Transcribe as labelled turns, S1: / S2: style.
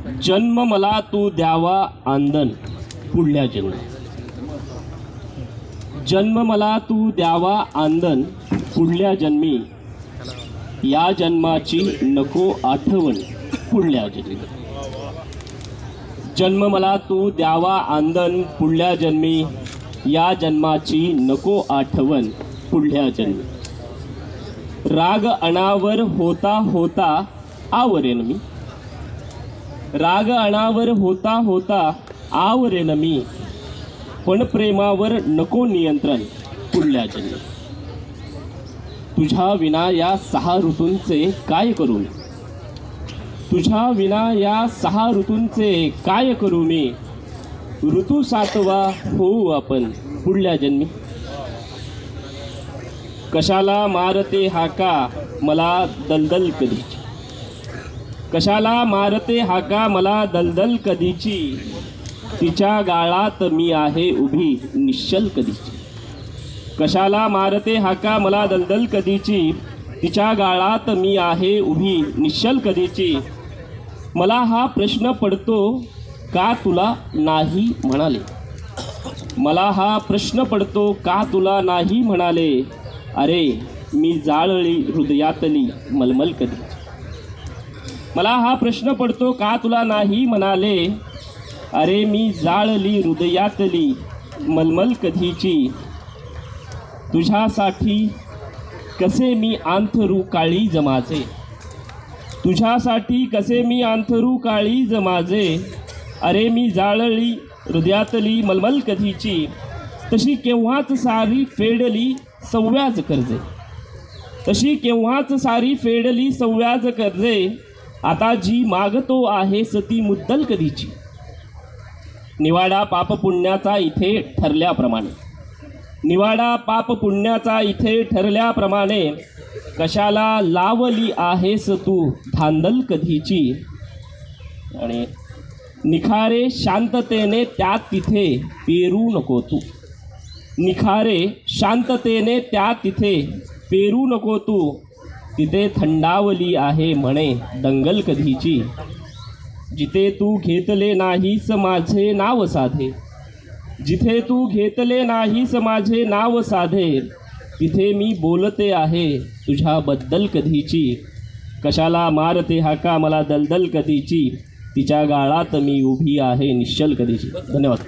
S1: जन्म मला तू द्यावा आंदन पुढल्या जन्मी. जन्म मला तू द्यावा आंदन पुढल्या जन्मी. या जन्माची नको आठवण पुढल्या जन्मी. जन्म मला तू द्यावा आंदन पुढल्या जन्मी. या जन्माची नको आठवण पुढल्या जन्मी. राग अनावर होता होता आवरेन मी. राग अनावर होता होता आवरेन मी. पण प्रेमावर नको नियंत्रण पुढल्या जन्मी. तुझ्या विना या 6 ऋतूंचे काय करू मी. तुझ्या विना या 6 ऋतूंचे काय करू मी. ऋतू 7वा होऊ आपण पुढल्या जन्मी. कशाला मारते हाका मला दलदल कधीची. कशाला मारते हाका मला दलदल कधीची. तिच्या गाळात मी आहे उभी निश्चल कधीची. कशाला मारते हाका मला दलदल कधीची. तिच्या गाळात मी आहे उभी निश्चल कधीची. मला हा प्रश्न पडतो का तुला नाही म्हणाले. मला हा प्रश्न पडतो का तुला नाही म्हणाले. अरे मी जाळली हृदयातली मलमल कधी. मला हा प्रश्न पडतो का तुला नाही म्हणाले. अरे मी जाळली हृदयातली मलमल कधीची. तुझ्यासाठी कसे मी आंथरू काळीज माझे. तुझ्यासाठी कसे मी आंथरू काळीज माझे. अरे मी जाळली हृदयातली मलमल कधीची. तशी केव्हाच सारी फेडली सव्याज कर्जे. तशी केव्हाच सारी फेडली सव्याज कर्जे. आता जी मागतो आहे सती मुद्दल कधीची. निवाडा पाप पुण्याचा इथे ठरल्याप्रमाणे. निवाडा पाप पुण्याचा इथे ठरल्याप्रमाणे. कशाला लावली आहेस तू धांदल कधीची. आणि निखारे शांततेने त्यात तिथे पेरू नको तू. निखारे शांततेने त्या तिथे पेरू नको तू. तिथे थंडावली आहे म्हणे दंगल कधीची. जिथे तू घेतले नाहीस माझे नाव साधे. जिथे तू घेतले नाहीस माझे नाव साधे. तिथे मी बोलते आहे तुझ्याबद्दल कधीची. कशाला मारते हाका मला दलदल कधीची. तिच्या गाळात मी उभी आहे निश्चल कधीची. धन्यवाद.